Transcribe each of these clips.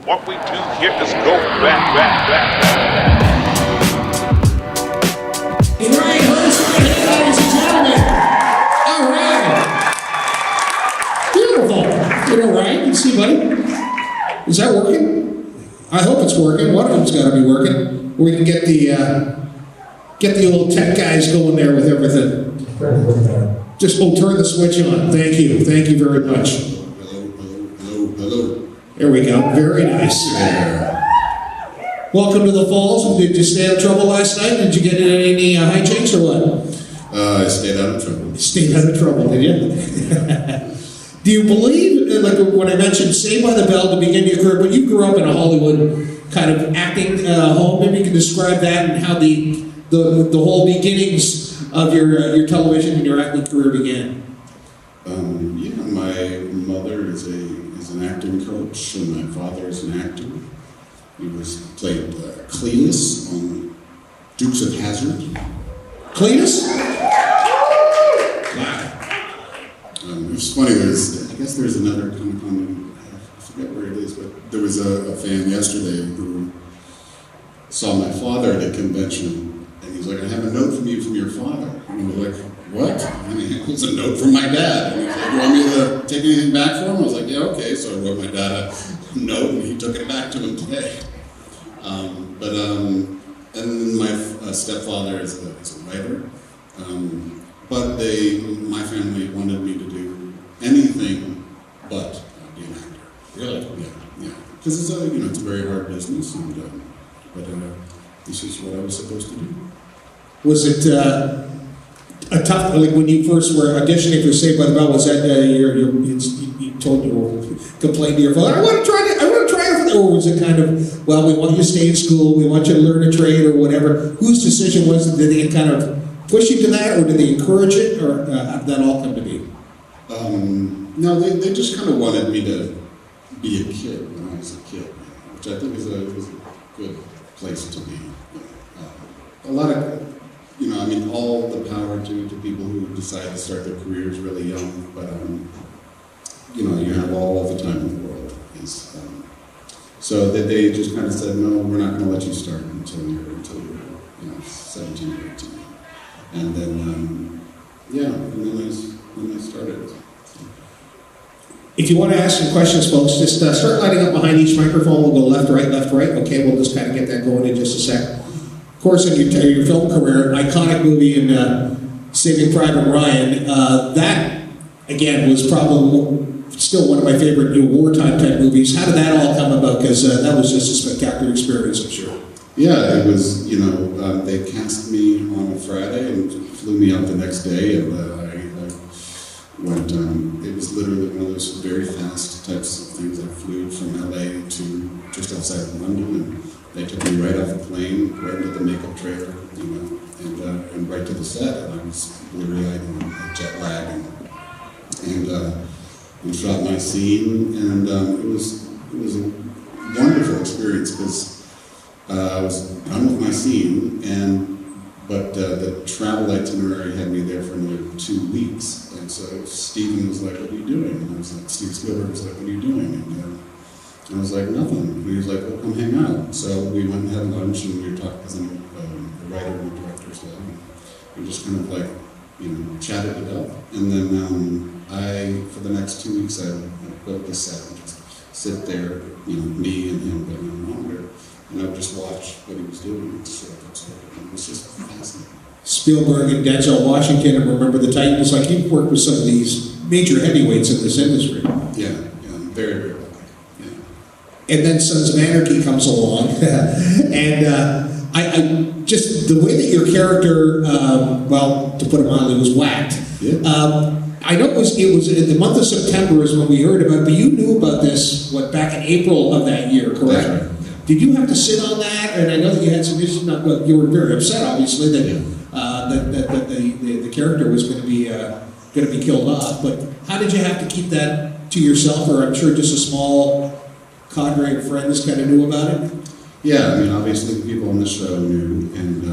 What we do here is go back. Right, ladies and gentlemen. All right. Beautiful. You all right? You see, buddy? Is that working? I hope it's working. One of them's got to be working. We can get the old tech guys going there with everything. Just turn the switch on. Thank you. Thank you very much. Hello. There we go. Very nice. Welcome to the Falls. Did you stay out of trouble last night? Did you get in any hijinks or what? I stayed out of trouble. Stayed out of trouble, did you? Do you believe, like when I mentioned Saved by the Bell to begin your career, but you grew up in a Hollywood kind of acting home, maybe you can describe that and how the whole beginnings of your television and your acting career began? My mother is an acting coach, and my father is an actor. He played Cletus on Dukes of Hazzard. Cletus? Wow. It's funny, I guess there's another Comic Con, I forget where it is, but there was a fan yesterday who saw my father at a convention, and he's like, I have a note from you from your father. And I was like, what? I mean, it was a note from my dad. And he's like, you want me to take anything back for him? I was like, yeah, okay. So I wrote my dad a note, and he took it back to him today. And then my stepfather is a writer. But my family wanted me to do anything but be an actor. Really? Yeah. Because it's a very hard business, but this is what I was supposed to do. Was it a tough, like when you first were auditioning for Saved by the Bell, was that you told you, complained to your father, I want to try it, or was it kind of, well, we want you to stay in school, we want you to learn a trade or whatever? Whose decision was it? Did they kind of push you to that, or did they encourage it, or how did that all come to be? No, they just kind of wanted me to be a kid when I was a kid, which I think is a good place to be. A lot of, all the power to people who decide to start their careers really young, but you have all the time in the world. So that they just kind of said, no, we're not going to let you start until you're 17 or 18. And then, I started. If you want to ask some questions, folks, just start lining up behind each microphone. We'll go left, right. Okay, we'll just kind of get that going in just a sec. Of course, in your film career, an iconic movie in Saving Private Ryan, that, again, was probably still one of my favorite wartime type movies. How did that all come about? Because that was just a spectacular experience, I'm sure. Yeah, it was, they cast me on a Friday and flew me out the next day, and I went, it was literally one of those very fast types of things. I flew from LA to just outside of London, and they took me right off the plane, right into the makeup trailer, and right to the set, and I was blurry-eyed and jet lag, and shot my scene, and it was a wonderful experience, because I was done with my scene, but the travel itinerary had me there for another 2 weeks, and so Steven was like, what are you doing? And I was like, Steve Spielberg was like, what are you doing? And I was like, nothing. And he was like, well, come hang out. So we went and had lunch, and we were talking, because I'm a writer and a director as well, and we just kind of like, chatted it up, and then for the next 2 weeks, I built the set and just sit there, me and him, but in a monitor, and I would just watch what he was doing. So it was just fascinating. Spielberg and Denzel Washington, and Remember the Titans, like you've worked with some of these major heavyweights in this industry. Yeah, very, very lucky. Yeah. And then Sons of Anarchy comes along, and I just, the way that your character, to put it mildly, was whacked. Yeah. I know it was in the month of September is when we heard about it, but you knew about this, back in April of that year, correct? That's right. Did you have to sit on that? And I know that you had some issues, you were very upset, obviously, that the character was going to be killed off, but how did you have to keep that to yourself, or I'm sure just a small cadre of friends kind of knew about it? Yeah, obviously the people on the show knew, and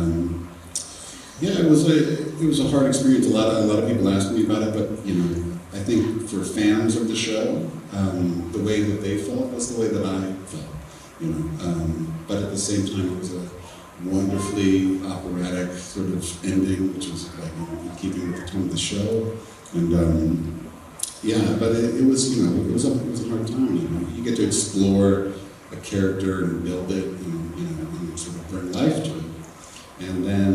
it was a hard experience. A lot of people asked me about it, but I think for fans of the show, the way that they felt was the way that I felt, you know. But at the same time, it was a wonderfully operatic sort of ending, which was like in keeping with the tone of the show. And yeah, but it was, you know, it was a hard time. You know, you get to explore a character and build it, and sort of bring life to it. And then,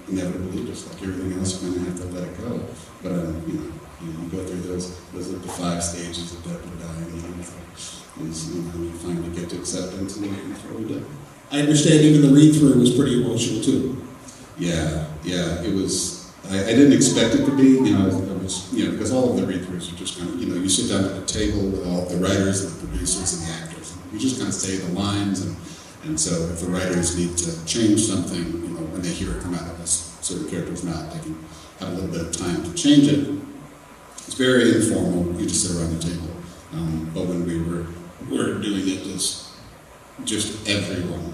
inevitably, just like everything else, you're going to have to let it go. But, you go through those are the 5 stages of death and dying, you finally get to acceptance and before we die. I understand even the read-through was pretty emotional, too. Yeah, it was, I didn't expect it to be, I was, because all of the read-throughs are just kind of, you sit down at a table with all the writers and the producers and the actors, and you just kind of say the lines, and so if the writers need to change something, when they hear it come out of a certain character's mouth, they can have a little bit of time to change it. It's very informal, you just sit around the table. But when we were doing it, just everyone,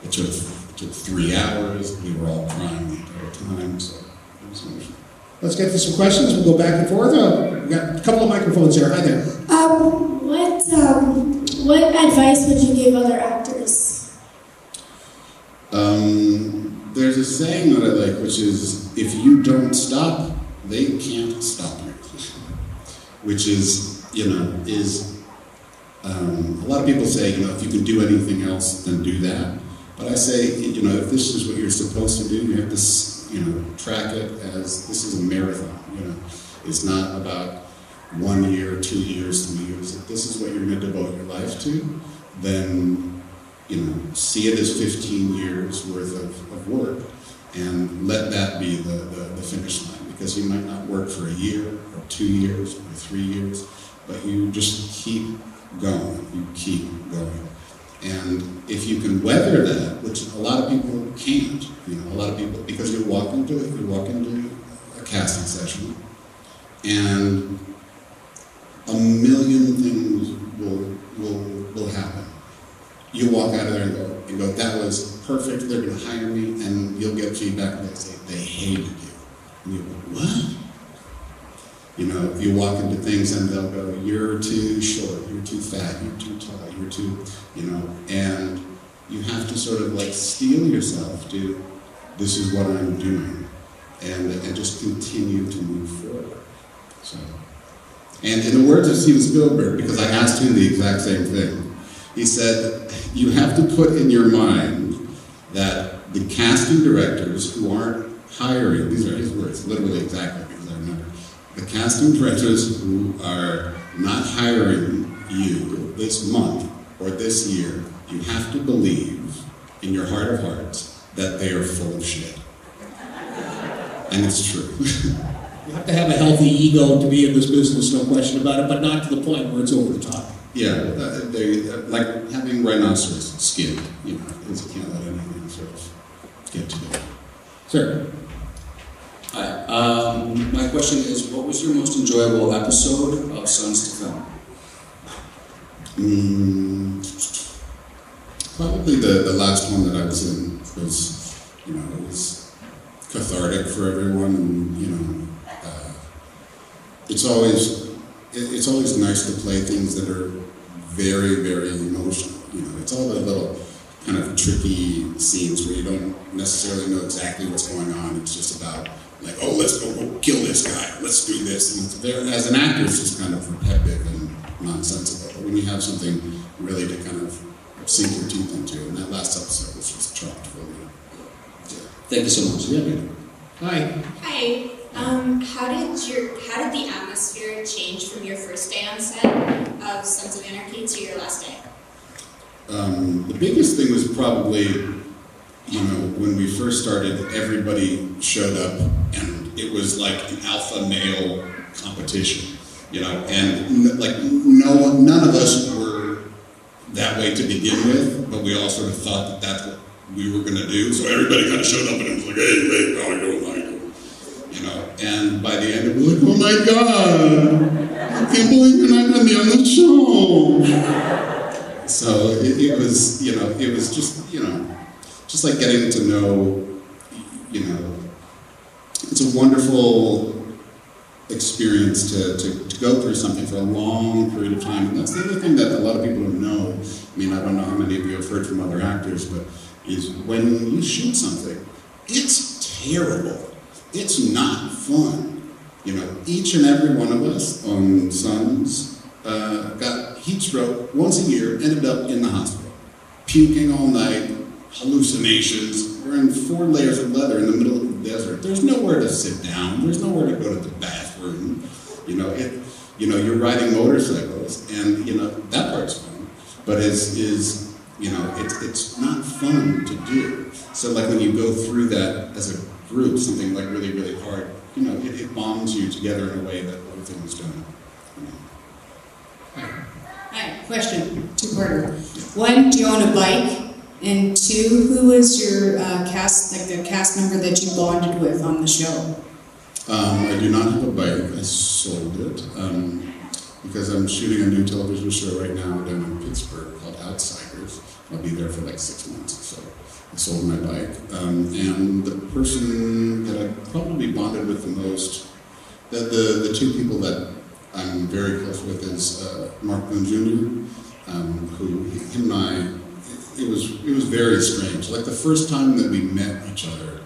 it took 3 hours, we were all crying the entire time, so it was emotional. Let's get to some questions, we'll go back and forth. We've got a couple of microphones here, hi there. What advice would you give other actors? There's a saying that I like, which is, if you don't stop, they can't stop you. Which is, a lot of people say, if you can do anything else, then do that. But I say, if this is what you're supposed to do, you have to, track it as this is a marathon. It's not about 1 year, 2 years, 3 years. If this is what you're going to devote your life to, then, see it as 15 years worth of work, and let that be the finish line. Because you might not work for a year, or 2 years, or 3 years, but you just keep going. You keep going. And if you can weather that, which a lot of people can't, a lot of people, because you walk into a casting session, and a million things will happen. You walk out of there and go, that was perfect, they're going to hire me, and you'll get feedback and they say, they hated you. And you go, what? You walk into things and they'll go, you're too short, you're too fat, you're too tall, you're too, and you have to sort of like steel yourself to, this is what I'm doing, and just continue to move forward. So, and in the words of Steven Spielberg, because I asked him the exact same thing, he said, you have to put in your mind that the casting directors who aren't hiring, these are his words, literally exactly, because I remember, the casting directors who are not hiring you this month or this year, you have to believe in your heart of hearts that they are full of shit. And it's true. You have to have a healthy ego to be in this business, no question about it, but not to the point where it's over the top. Yeah, they like having rhinoceros skin, because you can't let anything sort of get to it. Sir. Hi. My question is, what was your most enjoyable episode of Sons to Film? Probably the last one that I was in was, it was cathartic for everyone, and it's always nice to play things that are very, very emotional. It's all the little kind of tricky scenes where you don't necessarily know exactly what's going on. It's just about like, oh, let's go kill this guy, let's do this. And it's there, as an actor, it's just kind of repetitive and nonsensical. But when you have something really to kind of sink your teeth into, and that last episode was just chocked full of yeah. Thank you so much. Yeah. Hi. Hi. How did the atmosphere change from your first day on set of Sons of Anarchy to your last day? The biggest thing was probably, when we first started, everybody showed up, and it was like an alpha male competition, and like none of us were that way to begin with, but we all sort of thought that that's what we were going to do. So everybody kind of showed up, and it was like, hey, how you doing? And by the end, it was like, oh my God, I can't believe you're not going to be on the show. So it was, it was just like getting to know, it's a wonderful experience to go through something for a long period of time. And that's the other thing that a lot of people don't know. I mean, I don't know how many of you have heard from other actors, but is when you shoot something, it's terrible. It's not fun. You know, each and every one of us on Sons got heat stroke once a year, ended up in the hospital, puking all night, hallucinations. We're in 4 layers of leather in the middle of the desert. There's nowhere to sit down. There's nowhere to go to the bathroom. You know, you're riding motorcycles, and you know that part's fun. But it's not fun to do. So like when you go through that as a group, something like really, really hard, you know, it bonds you together in a way that other things don't. You know. Hi, question, 2-parter. 1, do you own a bike? And 2, who was your cast, like the cast member that you bonded with on the show? I do not have a bike. I sold it because I'm shooting a new television show right now down in Pittsburgh called Outsiders. I'll be there for like 6 months, so I sold my bike. And the person that I probably bonded with the most, the 2 people that I'm very close with is Mark Boone Jr., who, him and I, it was very strange. Like the first time that we met each other,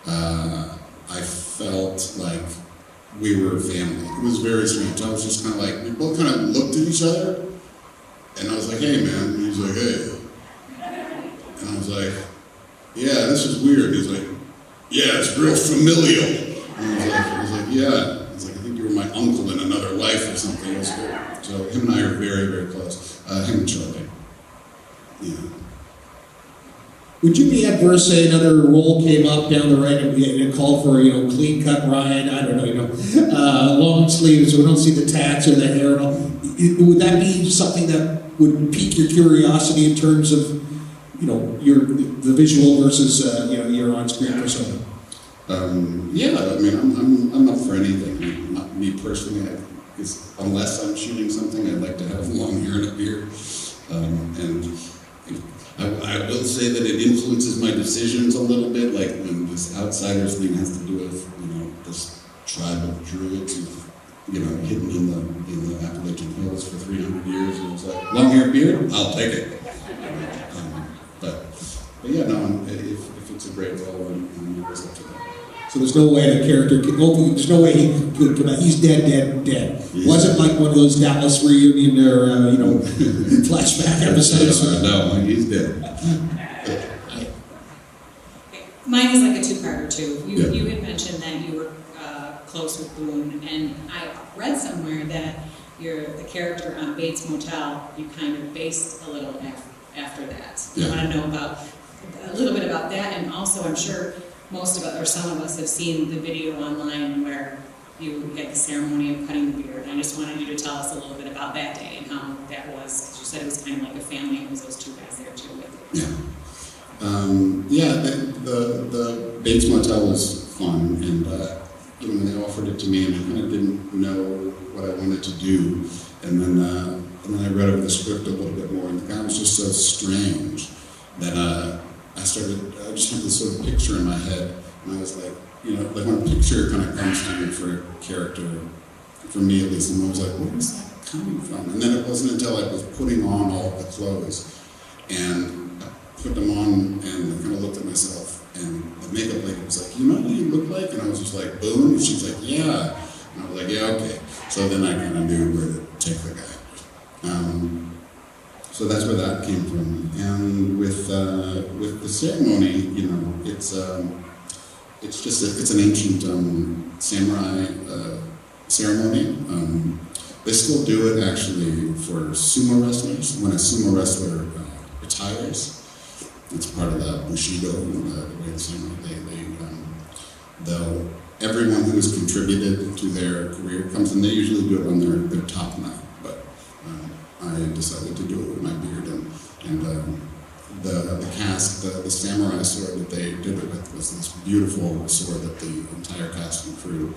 I felt like we were family. It was very strange. I was just kind of like, we both kind of looked at each other, and I was like, hey man, and he was like, hey. And I was like, yeah, this is weird. He's like, yeah, it's real familial. And I was like, yeah. I was like, I think you were my uncle in another life or something. It was good. So him and I are very, very close. Him and Charlie. Yeah. Would you be adverse, say another role came up down the right and it called for, you know, clean cut Ryan, I don't know, you know, long sleeves, so we don't see the tats or the hair and all. Would that be something that would pique your curiosity in terms of, you know, the visual versus, you know, your on-screen persona? Yeah, I mean, I'm up for anything. Not me personally, unless I'm shooting something, I'd like to have long hair and a beard. And I will say that it influences my decisions a little bit, like when this Outsiders thing has to do with, you know, this tribe of Druids who've, you know, hidden in the Appalachian Hills for 300 years, and it's like, long hair, beard, I'll take it. But yeah, no, if it's a great role, I'm always up to that. So there's no way the character could, there's no way he could come out. He's dead. Wasn't like one of those Dallas reunion or, you know, flashback episodes. No, he's dead. Mine is like a 2-parter too. Yeah. You had mentioned that you were close with Boone, and I read somewhere that the character on Bates Motel, you kind of based a little after that. Yeah. I want to know a little bit about that, and also I'm sure most of us, or some of us, have seen the video online where you had the ceremony of cutting the beard. And I just wanted you to tell us a little bit about that day and how that was, because you said it was kind of like a family, and it was those 2 guys there too with you. Yeah. The Bates Motel was fun, and when they offered it to me, and I kind of didn't know what I wanted to do, and then I read over the script a little bit more, and the guy was just so strange that I just had this sort of picture in my head, and I was like, you know, like when a picture kind of comes to you for a character, for me at least, and I was like, where is that coming from? And then it wasn't until I was putting on all the clothes, and I put them on, and I kind of looked at myself, and the makeup lady was like, you know what you look like? And I was just like, Boone? And she's like, yeah. And I was like, yeah, okay. So then I kind of knew where to take the guy. So that's where that came from. And with the ceremony, you know, it's an ancient samurai ceremony. They still do it actually for sumo wrestlers. When a sumo wrestler retires, it's part of the bushido, the way the samurai. Everyone who has contributed to their career comes, and they usually do it on their top night. But I decided to do it with my beard, and the cast, the samurai sword that they did it with was this beautiful sword that the entire cast and crew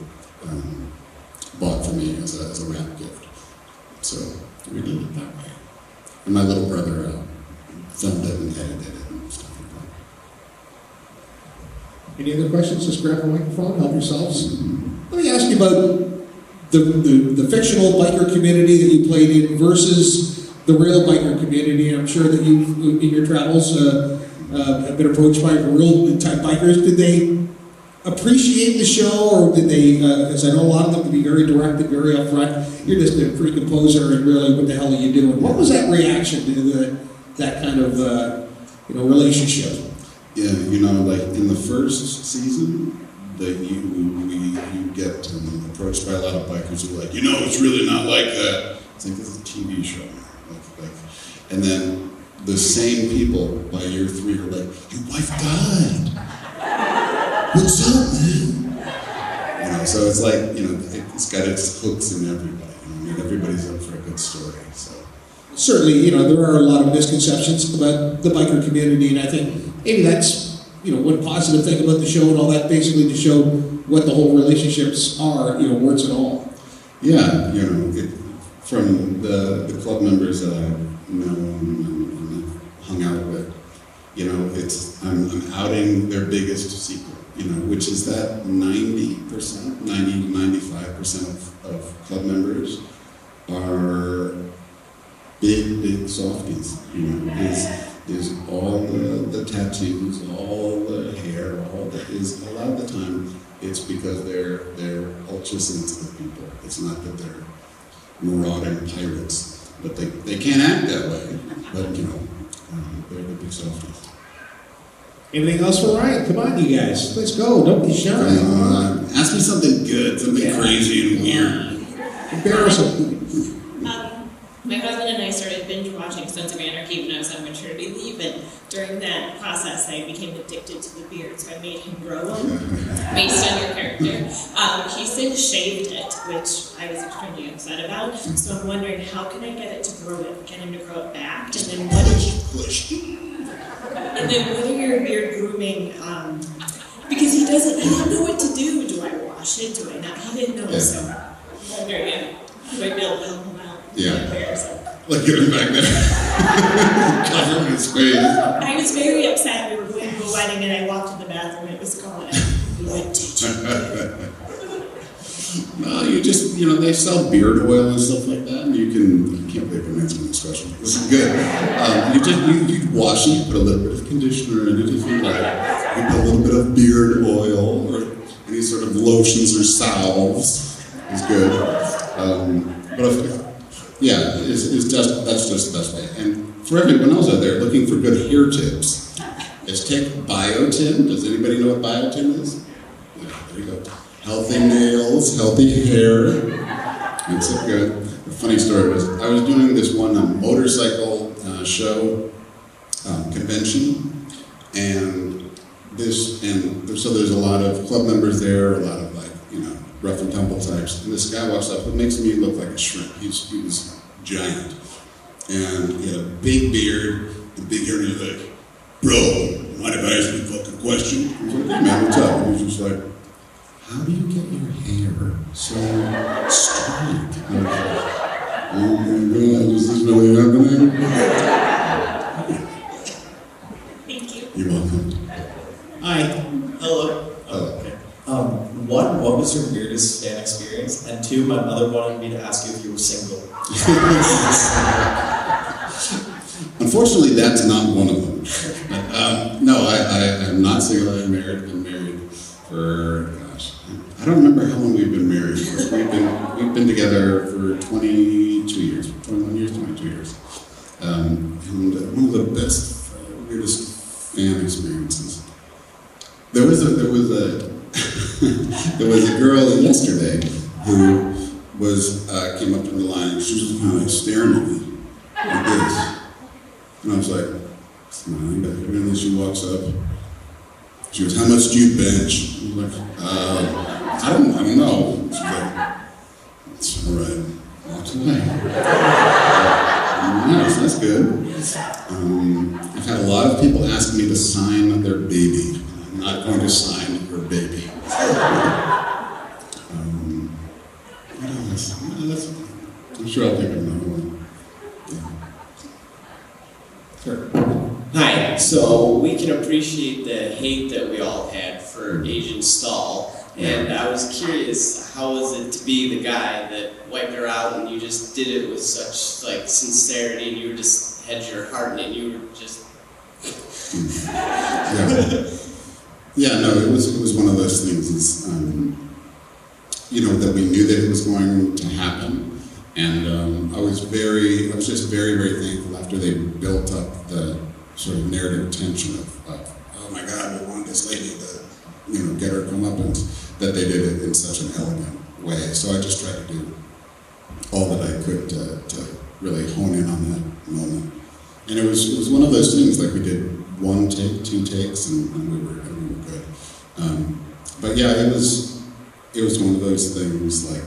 bought for me as a wrap gift. So we did it that way. And my little brother filmed it and edited it and stuff like that. Any other questions? Just grab a microphone, help yourselves. Let me ask you about the fictional biker community that you played in versus the real biker community. I'm sure that you, in your travels, have been approached by real type bikers. Did they appreciate the show, or did they, because I know a lot of them can be very direct and very upfront, you're just a freaking poser and really what the hell are you doing? What was that reaction to that kind of relationship? Yeah, like in the first season, you get approached by a lot of bikers who are like, it's really not like that. It's like, this is a TV show. And then the same people by year 3 are like, your wife died. What's up, man? So it's like, it's got its hooks in everybody. Everybody's up for a good story. So certainly, there are a lot of misconceptions about the biker community, and I think maybe that's one positive thing about the show and all that, basically to show what the whole relationships are, warts and all. Yeah, from the club members that I've known and hung out with, I'm outing their biggest secret, which is that 90 to 95% of club members are big softies, is all the tattoos, all the hair, is a lot of the time it's because they're ultra sensitive people. It's not that they're marauding pirates, but they can't act that way. But they're the big softies. Anything else for Ryan? Come on, you guys, let's go. Don't be shy. Ask me something good, something crazy and weird. Embarrassing. My husband and I started binge watching Sons of Anarchy when I was on maternity leave, and during that process I became addicted to the beard, so I made him grow one based on your character. He since shaved it, which I was extremely upset about, so I'm wondering how can I get it to grow it, get him to grow it back, and then what are your beard grooming, because he doesn't know what to do. Do I wash it? Do I not? He didn't know, so I'm wondering, do I be able to help him out? Yeah. Like, get him back there. Covering his face. I was very upset. We were going to a wedding and I walked to the bathroom and it was gone. What did you do? No, you just, they sell beard oil and stuff like that, and you can't believe I'm answering this question. This is good. You wash it, you put a little bit of conditioner in it if you like. You put a little bit of beard oil or any sort of lotions or salves. It's good. That's just the best way. And for everyone else out there looking for good hair tips, is take biotin. Does anybody know what biotin is? Yeah, there you go. Healthy nails, healthy hair. It's so good. The funny story was, I was doing this one motorcycle show convention, so there's a lot of club members there, a lot of rough and tumble types. And this guy walks up who makes me look like a shrimp. He was giant. And he had a big beard, and big hair, and he's like, bro, mind if I ask you a fucking question? I was like, hey man, what's up? And he was just like, how do you get your hair so straight? I was like, oh my God, is this really happening? Thank you. You're welcome. Hi. Hello. One, what was your weirdest fan experience? And two, my mother wanted me to ask you if you were single. Unfortunately, that's not one of them. But, no, I am not single. I'm married. I've been married for, I don't remember how long we've been married for. We've been together for 22 years, 21 years, 22 years. And one of the best, weirdest fan experiences. There was a girl yesterday who came up to the line and she was kind of like staring at me like this. And I was like, smiling back at her, and then she walks up. She goes, how much do you bench? I was like, I don't know. She's like, it's all right. Walks away. Nice, that's good. I've had a lot of people ask me to sign their baby. I'm not going to sign her baby. What else? I'm sure I'll think of another one. Yeah. Sure. Hi. So we can appreciate the hate that we all had for Agent Stahl. And I was curious, how was it to be the guy that wiped her out and you just did it with such like sincerity and you just had your heart in it and you were just... Yeah, no, it was one of those things, that we knew that it was going to happen. And I was just very, very thankful after they built up the sort of narrative tension of oh my God, we want this lady to, get her comeuppance, that they did it in such an elegant way. So I just tried to do all that I could to really hone in on that moment. And it was one of those things, like we did 1 take, 2 takes, and we were good. But yeah, it was one of those things, like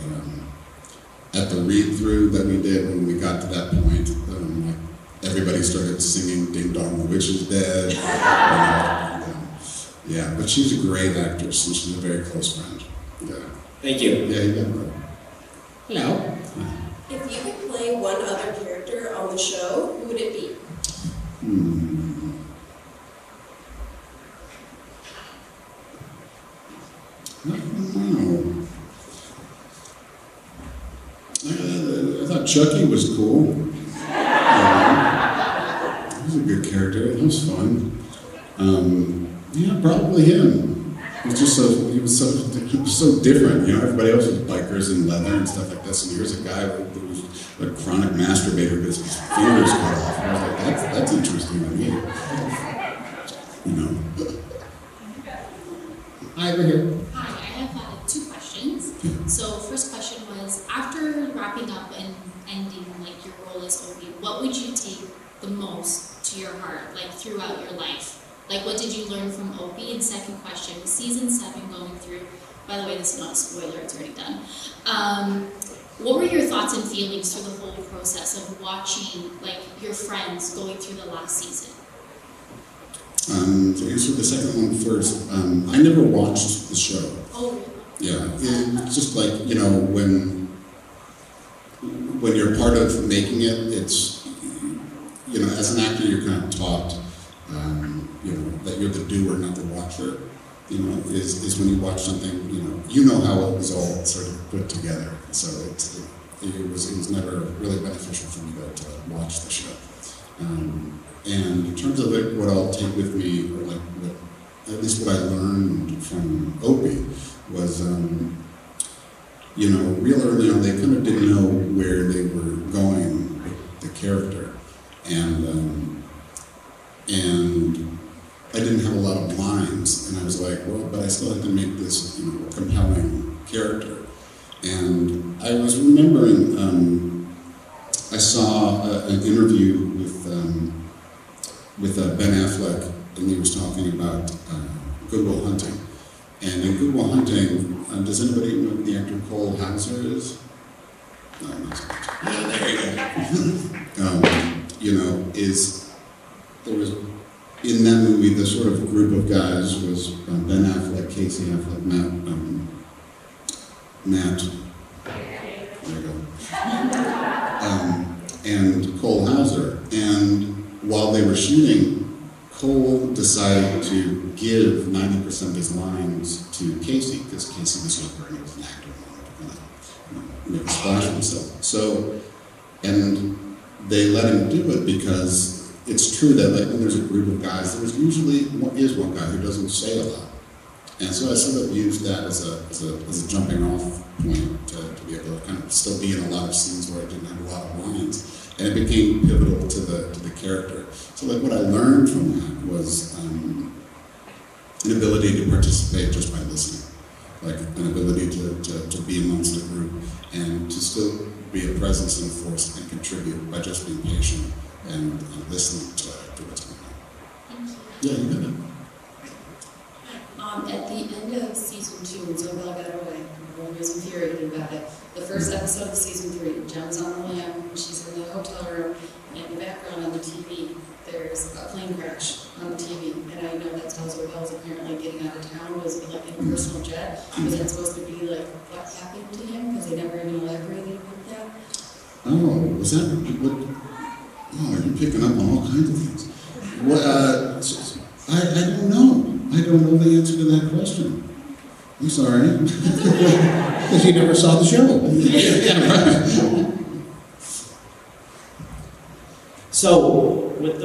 at the read-through that we did when we got to that point, like everybody started singing "Ding Dong, the Witch is Dead." Yeah, but she's a great actress, and she's a very close friend. Yeah. Thank you. Yeah, you got it. Hello. If you could play one other character on the show, who would it be? I don't know. I thought Chucky was cool. He was a good character. That was fun. Yeah, probably him. He was so different. Everybody else was bikers and leather and stuff like this, and here's a guy who was a chronic masturbator because his fingers cut off. And I was like, that's interesting to me. Hi, over here. Hi, I have 2 questions. So first question was, after wrapping up and ending like your role as Opie, what would you take the most to your heart, like throughout your life? Like what did you learn from Opie? And second question, season 7 going through, by the way, this is not a spoiler, it's already done. What were your thoughts and feelings through the whole process of watching like your friends going through the last season? To answer the second one first, I never watched the show. Oh, really? Yeah, it's just like, when you're part of making it, it's, as an actor, you're kind of taught, that you're the doer, not the watcher, is when you watch something, how it was all sort of put together. So it was never really beneficial for me to watch the show. And in terms of what I'll take with me, or like at least what I learned from Opie was, real early on, they kind of didn't know where they were going with the character, and I didn't have a lot of lines, and I was like, well, but I still have to make this, compelling character. And I was remembering, I saw an interview with Ben Affleck, and he was talking about Good Will Hunting. And in Good Will Hunting, does anybody know who the actor Cole Hauser is? No, not so much. Yeah, there you go. There was, in that movie, the sort of group of guys was Ben Affleck, Casey Affleck, Matt, there you go, and Cole Hauser. And while they were shooting, Cole decided to give 90% of his lines to Casey, because Casey was younger and he was an actor and wanted to make a splash of himself. So, and they let him do it because it's true that like when there's a group of guys, there's usually one guy who doesn't say a lot. And so I sort of used that as a jumping off point to be able to kind of still be in a lot of scenes where I didn't have a lot of lines. And it became pivotal to the character. So like what I learned from that was an ability to participate just by listening. Like an ability to be amongst a group and to still be a presence and a force and contribute by just being patient and listening to what's going on. Thank you. Yeah, you got it. At the end of season 2, when Zobel got away, everyone was infuriated about it. The first episode of season 3, Jen's on the lam, and she's in the hotel room, and in the background on the TV, there's a plane crash on the TV. And I know that's how Zobel's apparently getting out of town, was like in a personal jet. Was that supposed to be like what happened to him? Because they never even elaborated with that. Oh, was that what? Oh, you're picking up on all kinds of things. What? I don't know. I don't know the answer to that question. I'm sorry. Because you never saw the show. Yeah, right. So, with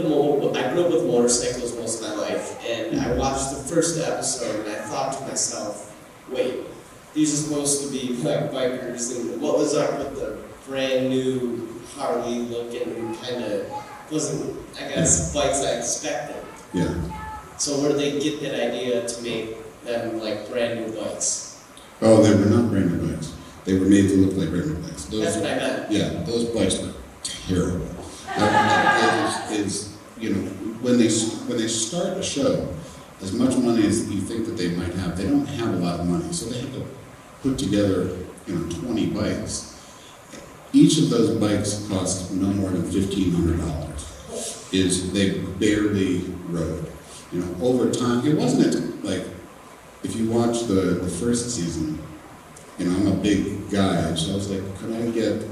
I grew up with motorcycles most of my life, and I watched the first episode, and I thought to myself, wait, these are supposed to be like bikers, and what was up with the brand new Harley looking kind of, wasn't, I guess, bikes I expected. Yeah. So where did they get that idea to make them like brand new bikes? Oh, they were not brand new bikes. They were made to look like regular bikes. That's what I meant. Yeah, those bikes were terrible. When they start a show, as much money as you think that they might have, they don't have a lot of money, so they have to put together 20 bikes. Each of those bikes cost no more than $1,500. They barely rode. Over time, it wasn't like, if you watch the first season, I'm a big guy, so I was like, could I get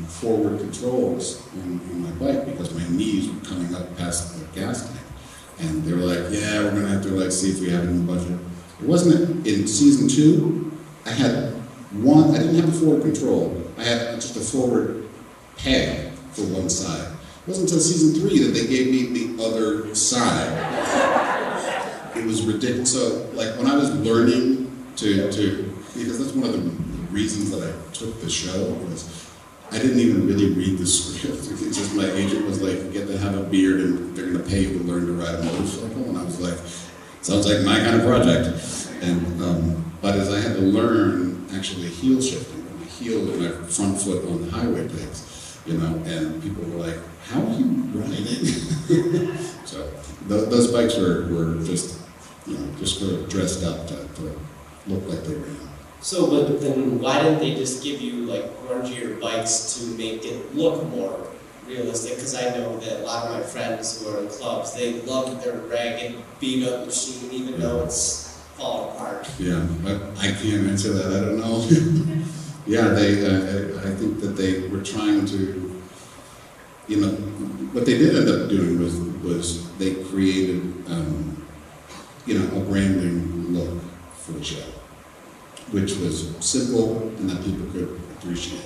forward controls on my bike because my knees were coming up past the gas tank. And they were like, yeah, we're gonna have to see if we have it in the budget. It wasn't in season 2, I didn't have the forward control. I had just a forward peg for one side. It wasn't until season 3 that they gave me the other side. It was ridiculous. So, when I was learning because that's one of the reasons that I took the show, was I didn't even really read the script. It's just my agent was like, you get to have a beard and they're going to pay you to learn to ride a motorcycle. And I was like, sounds like my kind of project. And but as I had to learn actually heel shifting, my heel with my front foot on the highway pegs, and people were like, how are you riding? So those bikes were just, just sort of dressed up to look like they were young. So, but then why didn't they just give you grungier bikes to make it look more realistic? Because I know that a lot of my friends who are in clubs, they love their ragged, beat-up machine, even though it's falling apart. Yeah, I can't answer that. I don't know. Yeah, I think that they were trying to, what they did end up doing was they created, a branding look for the show, which was simple and that people could appreciate.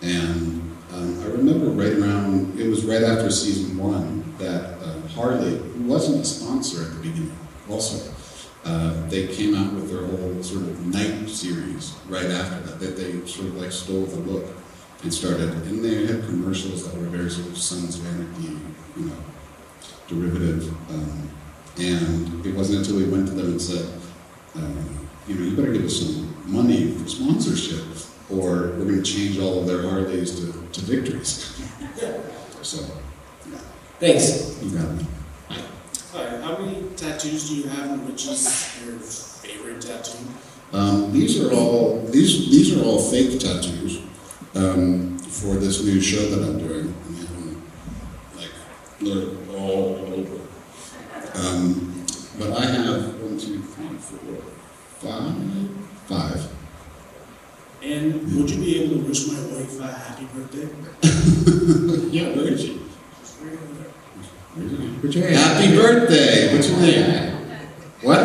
And I remember it was right after season 1 that Harley, who wasn't a sponsor at the beginning, also, they came out with their whole sort of night series right after that they sort of stole the look and started, and they had commercials that were very sort of Sons of Anarchy, derivative. And it wasn't until we went to them and said, you better give us some money for sponsorship, or we're going to change all of their Harleys to Victories. So, yeah. Thanks. You got me. Hi, how many tattoos do you have, and which is your favorite tattoo? These are all fake tattoos for this new show that I'm doing. They're all over. But I have 1, 2, 3, 4, 5. And would you be able to wish my wife a happy birthday? Yeah, where is she? She's right over there. Put your hand. Happy birthday! What's your name? What?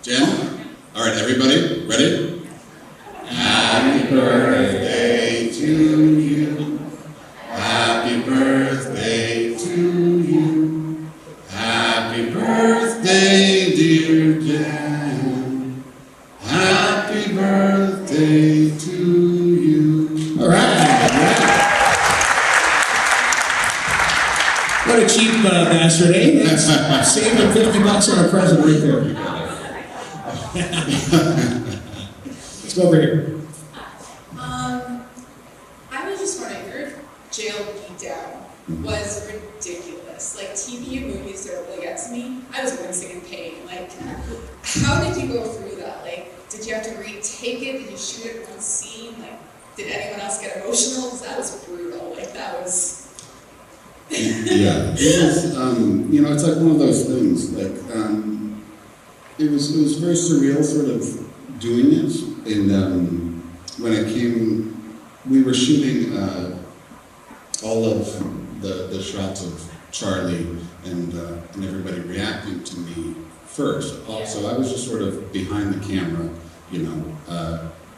Jen? All right, everybody, ready? Happy birthday to you. Happy birthday to you. Happy birthday, dear Jen. Happy birthday to you. All right. What a cheap bastard, eh? That's saved him $50 on a present right there. Let's go over here. I was just wondering, your jail beatdown was ridiculous. TV and movies are really got to me. I was wincing in pain. How did you go through that? Did you have to retake it? Did you shoot it in one scene? Did anyone else get emotional? Because that was brutal. That was... Yeah, it was, it's one of those things, it was very surreal sort of doing it, and when it came, we were shooting all of the shots of Charlie and everybody reacting to me first. So I was just sort of behind the camera,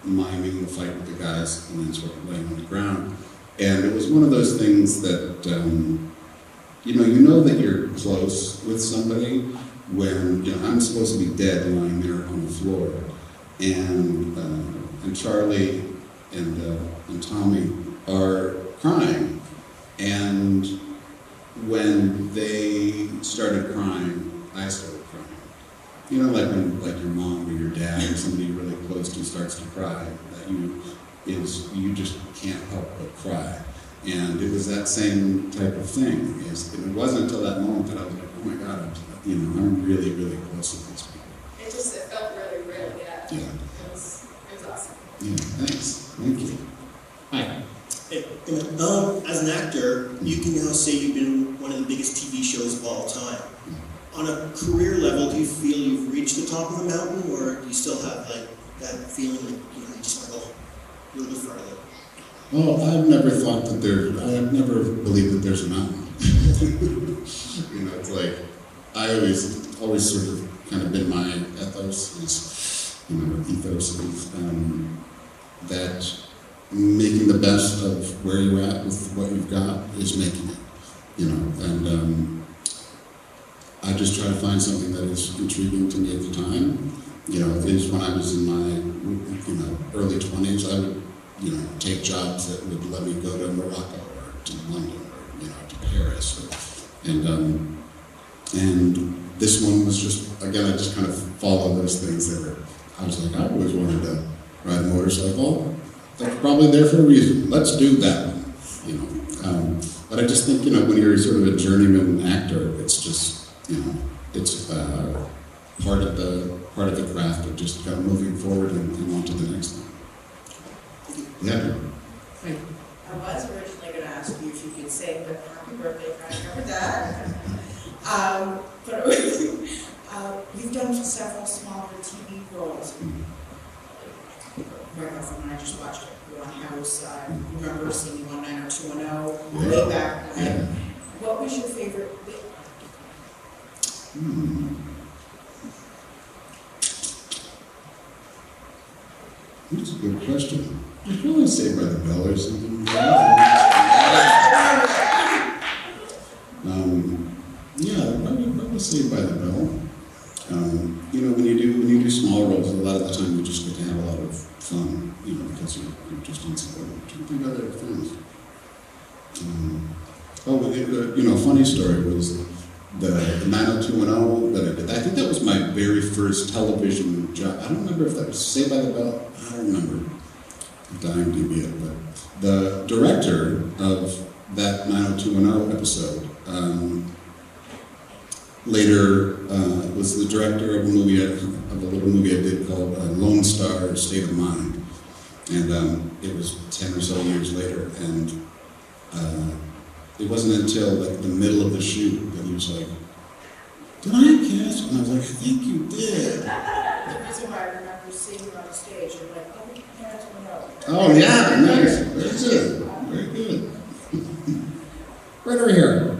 miming the fight with the guys and then sort of laying on the ground. And it was one of those things that, you know that you're close with somebody when, I'm supposed to be dead lying there on the floor. And Charlie and Tommy are crying. And when they started crying, I started crying. Like when your mom or your dad or somebody really close to you starts to cry, that you just can't help but cry. And it was that same type of thing. It wasn't until that moment that I was like, oh my God, I'm really, really close to these people. It felt really real, yeah. Yeah. It was awesome. Yeah, thanks. Thank you. Hi. As an actor, you can now say you've been one of the biggest TV shows of all time. On a career level, do you feel you've reached the top of the mountain, or do you still have that feeling that you just want to go a little bit farther? Well, I've never believed that there's a mountain. It's like, I always sort of kind of been my ethos is that making the best of where you're at with what you've got is making it, and I just try to find something that is intriguing to me at the time. Is when I was in my, early 20s, I would, take jobs that would let me go to Morocco or to London or, to Paris. And this one was just, again, I just kind of followed those things that were, I was like, I always wanted to ride a motorcycle. That's probably there for a reason. Let's do that one, But I just think, when you're sort of a journeyman actor, it's just, it's part of the craft of just kind of moving forward and on to the next one. Yeah. I was originally going to ask you if you could sing the happy birthday cracker with that. But you've done several smaller TV roles. Right off when I just watched it. You were on House. I remember seeing you on 90210 way back when. Yeah. What was your favorite bit? That's a good question. I'd probably say By the Bell or something. I'd probably say By the Bell. When you do small roles, a lot of the time you just get to have a lot of fun, because you're just in support. I'm trying to think of other things. A funny story was the 90210 that I did. I think that was my very first television job. I don't remember if that was Saved by the Bell. I don't remember. I'm dying to be it, but the director of that 90210 episode later was the director of a little movie I did called Lone Star State of Mind, and it was 10 or so years later, and it wasn't until the middle of the shoot that he was like, "Did I cast?" And I was like, "I think you did." The reason why I remember seeing you on stage, you're like, "Oh, parents will know." Oh yeah, nice. Very good. Very good. Right over here.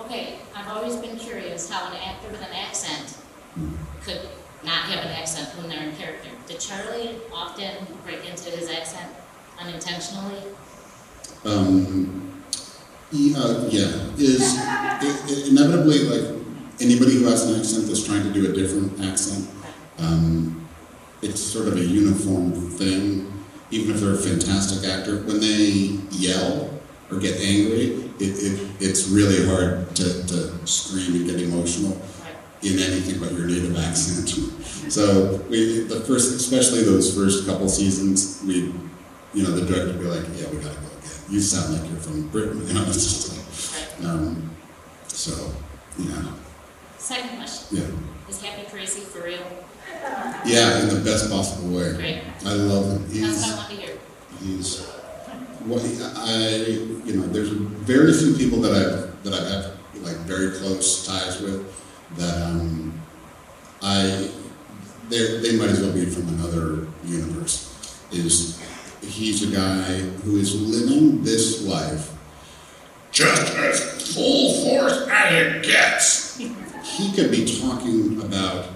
Okay, I've always been curious how an actor with an accent could not have an accent when they're in character. Did Charlie often break into his accent unintentionally? Inevitably, like anybody who has an accent that's trying to do a different accent, it's sort of a uniform thing. Even if they're a fantastic actor, when they yell or get angry, it's really hard to scream and get emotional in anything but your native accent. So especially those first couple seasons, the director would be like, "Yeah, we gotta go again. You sound like you're from Britain." It's just like, Second question. Yeah. Is Happy Crazy for real? Yeah, in the best possible way. Great. I love him. That's what I want to hear. There's very few people that I've had like very close ties with that they might as well be from another universe. He's a guy who is living this life just as full force as it gets. He could be talking about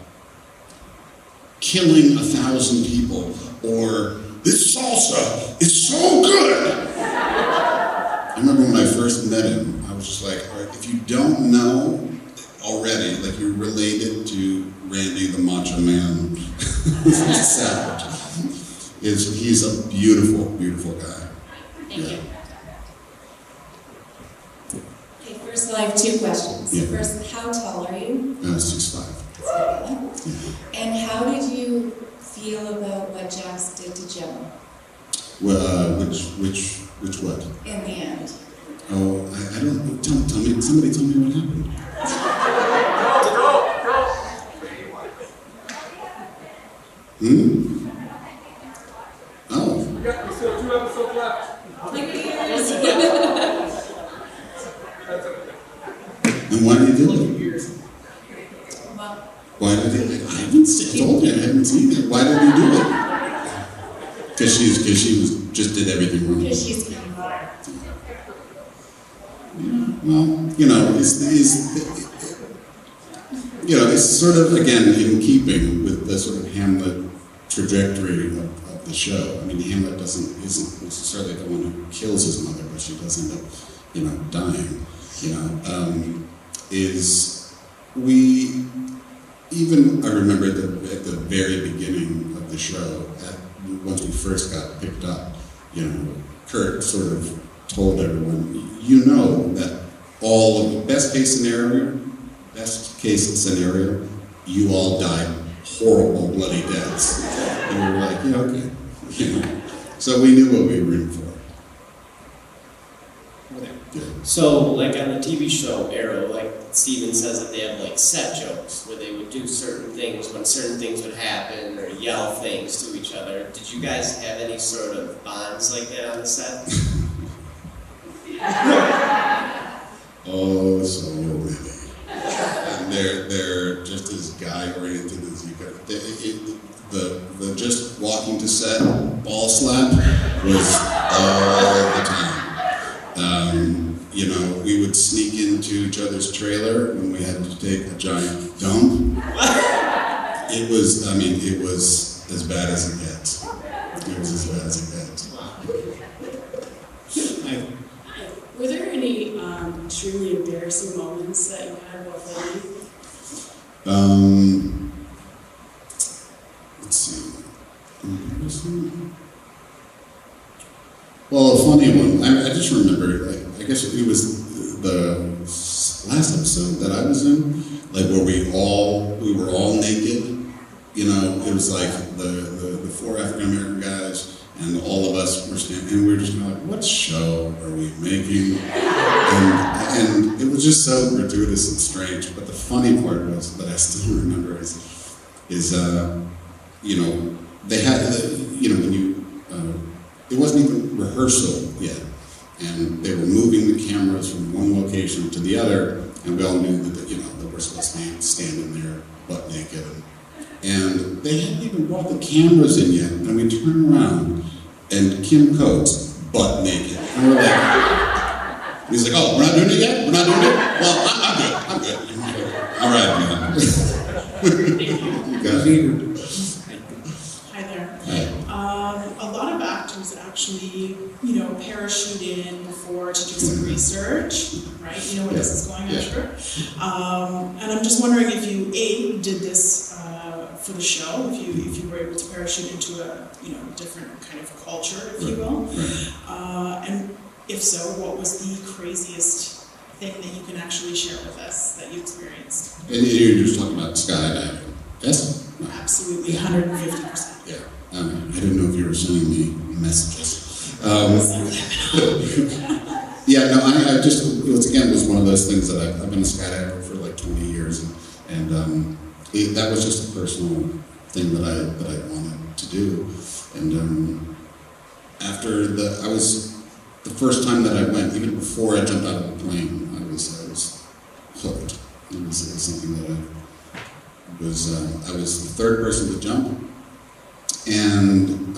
killing 1,000 people, or this salsa is so good. I remember when I first met him, I was just like, all right, if you don't know already, like you're related to Randy the Macho Man Savage. He's a beautiful, beautiful guy. Thank you. Okay, first I have two questions. Yeah. First, how tall are you? 6'5". And how did you feel about what Jax did to Joe Well, which what? in the end? Oh, I don't, tell me, somebody tell me what happened. Oh. We still have 2 episodes left. And why did he do it? Why did he? I haven't told you. I haven't seen it. Why did he do it? Because she just did everything wrong. Because she's Well, it's sort of, again, in keeping with the sort of Hamlet trajectory of the show. I mean, Hamlet isn't necessarily the one who kills his mother, but she does end up, dying. I remember at the very beginning of the show, once we first got picked up, Kurt sort of told everyone, that all of the best case scenario, you all died horrible, bloody deaths. And we were like, okay. So we knew what we were in for. So, like on the TV show Arrow, like Steven says that they have like set jokes where they would do certain things when certain things would happen or yell things to each other. Did you guys have any sort of bonds like that on the set? Oh, so many. And they're just as guy-oriented as you could. The just walking to set ball slap was all the time. We would sneak into each other's trailer when we had to take a giant dump. It was as bad as it gets. It was as bad as it gets. Were there any truly embarrassing moments that you had while filming? Let's see. Well, a funny one. I just remember, I guess it was the last episode that I was in, where we were all naked. It was like the 4 African American guys and all of us were standing, and we were just kind of like, what show are we making? And it was just so gratuitous and strange. But the funny part was, that I still remember is they had, when you, it wasn't even rehearsal yet. And they were moving the cameras from one location to the other, and we all knew that we're supposed to be standing there butt naked. And they hadn't even brought the cameras in yet, and we turn around, and Kim Coates butt naked. And we're like, he's like, oh, we're not doing it yet? We're not doing it? Well, I'm good. All right, man. You got it. Hi there. Hi. A lot of actors actually, parachute in before to do some research, right? You know where this is going, I'm sure. And I'm just wondering if you, did this for the show, if you were able to parachute into a, different kind of culture, if you will. And if so, what was the craziest thing that you can actually share with us that you experienced? And you're just talking about skydiving, yes? No. Absolutely, 150%. Yeah. I didn't know if you were sending me messages. Yeah, no, I just, it was one of those things that I've been a skydiver for like 20 years, and that was just a personal thing that I wanted to do. And after the first time that I went, even before I jumped out of the plane, I was hooked. It was something that I was the third person to jump. And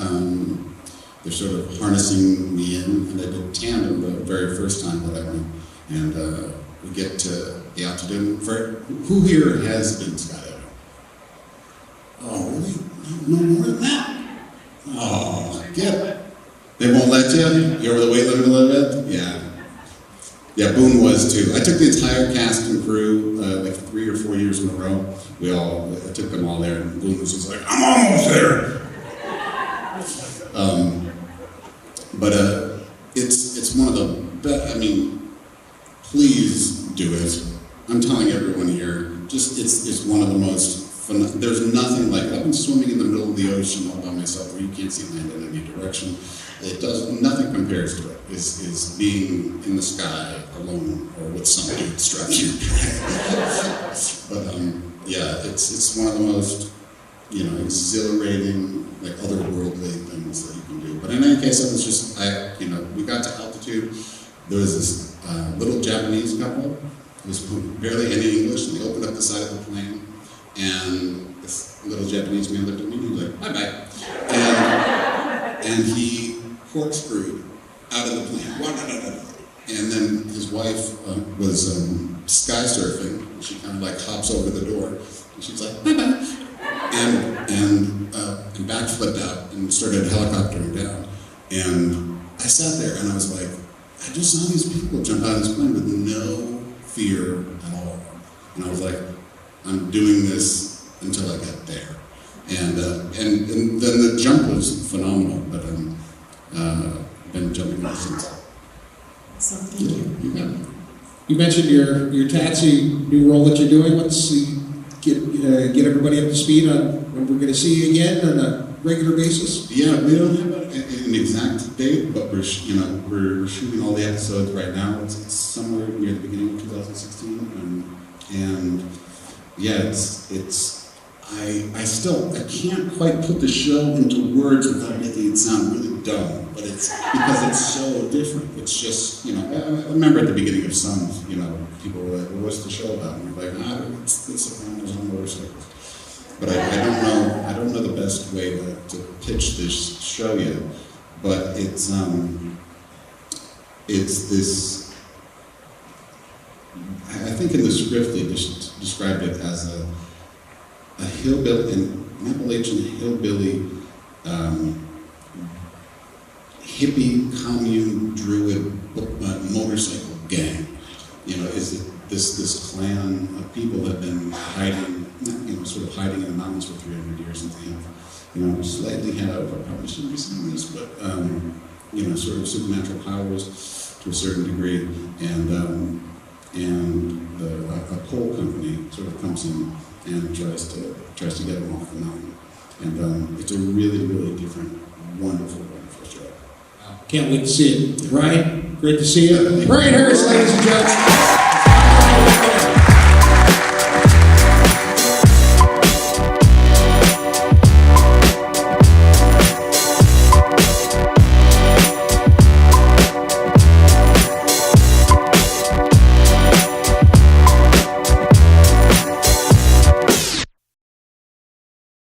they're sort of harnessing me in, and I did tandem the very first time that I went. And we get to the altitude. Who here has been skydiving? Oh, really? no more than that. Oh, get it. They won't let you? You're over the weight limit a little bit? Yeah. Yeah, Boone was too. I took the entire cast and crew, like 3 or 4 years in a row. I took them all there, and Boone was just like, I'm almost there! But it's one of the best, I mean, please do it. I'm telling everyone here, it's one of the most fun, there's nothing like it. I've been swimming in the middle of the ocean all by myself where you can't see land in any direction. Nothing compares to it, is being in the sky alone or with some dude strapped to your back. But yeah, it's one of the most, exhilarating, like otherworldly things that you can do. But in any case, we got to altitude. There was this little Japanese couple who spoke barely any English, and they opened up the side of the plane, and this little Japanese man looked at me and he was like, bye-bye. And he corkscrewed out of the plane. And then his wife was sky surfing. She kind of like hops over the door, and she's like, bye-bye. And backflipped out and started helicoptering down. And I sat there and I was like, I just saw these people jump out of this plane with no fear at all. And I was like, I'm doing this until I get there. And then the jump was phenomenal, but I've been jumping ever since. Awesome, thank you. You got it. You mentioned your taxi new role that you're doing. Get everybody up to speed on when we're going to see you again on a regular basis? Yeah, we don't have an exact date, but we're shooting all the episodes right now. It's somewhere near the beginning of 2016, and yeah, I can't quite put the show into words without making it sound really dumb, but it's because it's so different. It's just, I remember at the beginning of Sons, people were like, well, what's the show about? And we're like, it's the Sopranos on motorcycles. But I don't know the best way to pitch this show yet, but it's this, I think in the script they just described it as a hillbilly, an Appalachian hillbilly, hippie, commune, druid motorcycle gang. Is it this clan of people that have been hiding, sort of hiding in the mountains for 300 years, and they have, slightly head out. I probably shouldn't be saying this, but sort of supernatural powers to a certain degree, and a coal company sort of comes in and tries to get them off the mountain. And it's a really, really different, wonderful show. Can't wait to see it. Ryan, great to see you. Ryan Hurst, ladies and gentlemen.